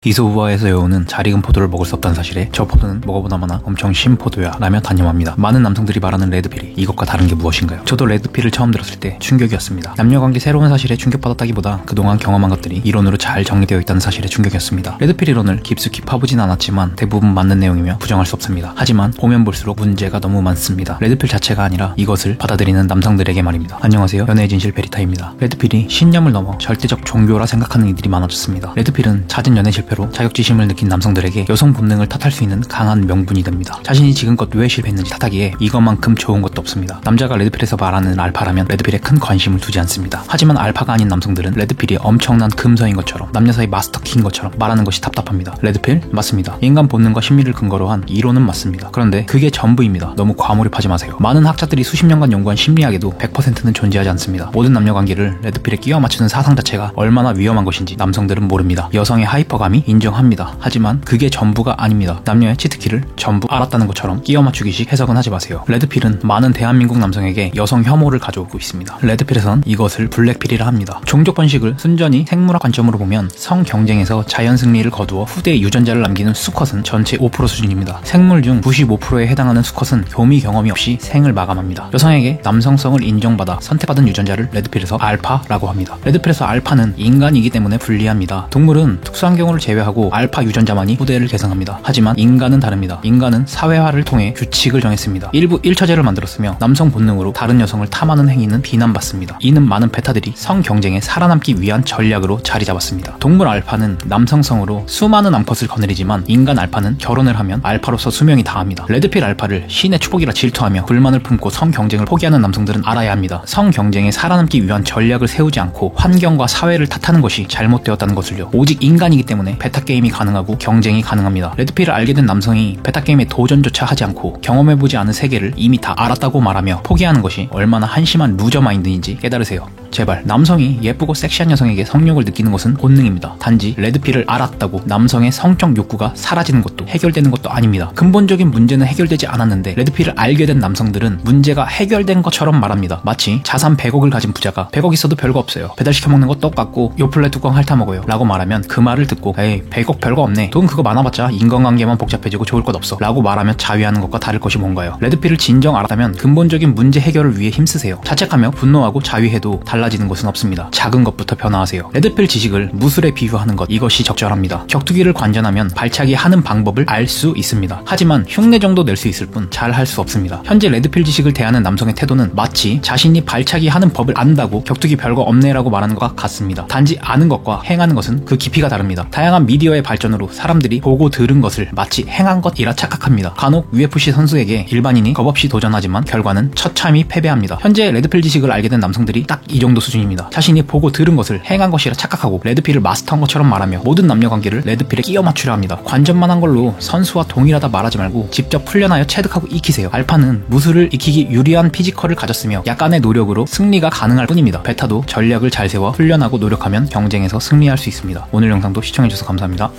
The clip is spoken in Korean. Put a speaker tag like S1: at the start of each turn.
S1: 이소우와에서 여우는 잘 익은 포도를 먹을 수 없다는 사실에 저 포도는 먹어보나마나 엄청 신 포도야 라며 단념합니다. 많은 남성들이 말하는 레드필이 이것과 다른 게 무엇인가요? 저도 레드필을 처음 들었을 때 충격이었습니다. 남녀관계 새로운 사실에 충격받았다기보다 그동안 경험한 것들이 이론으로 잘 정리되어 있다는 사실에 충격이었습니다. 레드필 이론을 깊숙이 파보진 않았지만 대부분 맞는 내용이며 부정할 수 없습니다. 하지만 보면 볼수록 문제가 너무 많습니다. 레드필 자체가 아니라 이것을 받아들이는 남성들에게 말입니다. 안녕하세요, 연애의 진실 베리타입니다. 레드필이 신념을 넘어 절대적 종교라 생각하는 이들이 많아졌습니다. 레드필은 잦은 연애 실패로 자격지심을 느낀 남성들에게 여성 본능을 탓할 수 있는 강한 명분이 됩니다. 자신이 지금껏 왜 실패했는지 탓하기에 이것만큼 좋은 것도 없습니다. 남자가 레드필에서 말하는 알파라면 레드필에 큰 관심을 두지 않습니다. 하지만 알파가 아닌 남성들은 레드필이 엄청난 금서인 것처럼 남녀 사이 마스터키인 것처럼 말하는 것이 답답합니다. 레드필? 맞습니다. 인간 본능과 심리를 근거로 한 이론은 맞습니다. 그런데 그게 전부입니다. 너무 과몰입하지 마세요. 많은 학자들이 수십 년간 연구한 심리학에도 100%는 존재하지 않습니다. 모든 남녀 관계를 레드필에 끼워 맞추는 사상 자체가 얼마나 위험한 것인지 남성들은 모릅니다. 여성의 하이퍼감이 인정합니다. 하지만 그게 전부가 아닙니다. 남녀의 치트키를 전부 알았다는 것처럼 끼워 맞추기식 해석은 하지 마세요. 레드필은 많은 대한민국 남성에게 여성 혐오를 가져오고 있습니다. 레드필에선 이것을 블랙필이라 합니다. 종족 번식을 순전히 생물학 관점으로 보면 성 경쟁에서 자연 승리를 거두어 후대에 유전자를 남기는 수컷은 전체 5% 수준입니다. 생물 중 95%에 해당하는 수컷은 교미 경험이 없이 생을 마감합니다. 여성에게 남성성을 인정받아 선택받은 유전자를 레드필에서 알파라고 합니다. 레드필에서 알파는 인간이기 때문에 불리합니다. 동물은 특수한 경우를 제외하고 알파 유전자만이 후대를 계승합니다. 하지만 인간은 다릅니다. 인간은 사회화를 통해 규칙을 정했습니다. 일부 1처제를 만들었으며 남성 본능으로 다른 여성을 탐하는 행위는 비난받습니다. 이는 많은 베타들이 성 경쟁에 살아남기 위한 전략으로 자리 잡았습니다. 동물 알파는 남성성으로 수많은 암컷을 거느리지만 인간 알파는 결혼을 하면 알파로서 수명이 다합니다. 레드필 알파를 신의 축복이라 질투하며 불만을 품고 성 경쟁을 포기하는 남성들은 알아야 합니다. 성 경쟁에 살아남기 위한 전략을 세우지 않고 환경과 사회를 탓하는 것이 잘못되었다는 것을요. 오직 인간이기 때문에 베타게임이 가능하고 경쟁이 가능합니다. 레드필을 알게 된 남성이 베타게임에 도전조차 하지 않고 경험해보지 않은 세계를 이미 다 알았다고 말하며 포기하는 것이 얼마나 한심한 루저 마인드인지 깨달으세요. 제발. 남성이 예쁘고 섹시한 여성에게 성욕을 느끼는 것은 본능입니다. 단지 레드필을 알았다고 남성의 성적 욕구가 사라지는 것도 해결되는 것도 아닙니다. 근본적인 문제는 해결되지 않았는데 레드필을 알게 된 남성들은 문제가 해결된 것처럼 말합니다. 마치 자산 100억을 가진 부자가 100억 있어도 별거 없어요. 배달시켜 먹는 거 똑같고 요플레 뚜껑 핥아 먹어요 라고 말하면 그 말을 듣고 에이 100억 별거 없네, 돈 그거 많아봤자 인간관계만 복잡해지고 좋을 것 없어 라고 말하며 자위하는 것과 다를 것이 뭔가요? 레드필을 진정 알았다면 근본적인 문제 해결을 위해 힘쓰세요. 자책하며 분노하고 자위해도 달라지는 것은 없습니다. 작은 것부터 변화하세요. 레드필 지식을 무술에 비유하는 것, 이것이 적절합니다. 격투기를 관전하면 발차기 하는 방법을 알 수 있습니다. 하지만 흉내 정도 낼 수 있을 뿐 잘 할 수 없습니다. 현재 레드필 지식을 대하는 남성의 태도는 마치 자신이 발차기 하는 법을 안다고 격투기 별거 없네라고 말하는 것과 같습니다. 단지 아는 것과 행하는 것은 그 깊이가 다릅니다. 다양한 미디어의 발전으로 사람들이 보고 들은 것을 마치 행한 것이라 착각합니다. 간혹 UFC 선수에게 일반인이 겁없이 도전하지만 결과는 처참히 패배합니다. 현재 레드필 지식을 알게 된 남성들이 딱 이 정도 수준입니다. 자신이 보고 들은 것을 행한 것이라 착각하고 레드필을 마스터한 것처럼 말하며 모든 남녀관계를 레드필에 끼워 맞추려 합니다. 관전만 한 걸로 선수와 동일하다 말하지 말고 직접 훈련하여 체득하고 익히세요. 알파는 무술을 익히기 유리한 피지컬을 가졌으며 약간의 노력으로 승리가 가능할 뿐입니다. 베타도 전략을 잘 세워 훈련하고 노력하면 경쟁에서 승리할 수 있습니다. 오늘 영상도 시청해주셔서 감사합니다.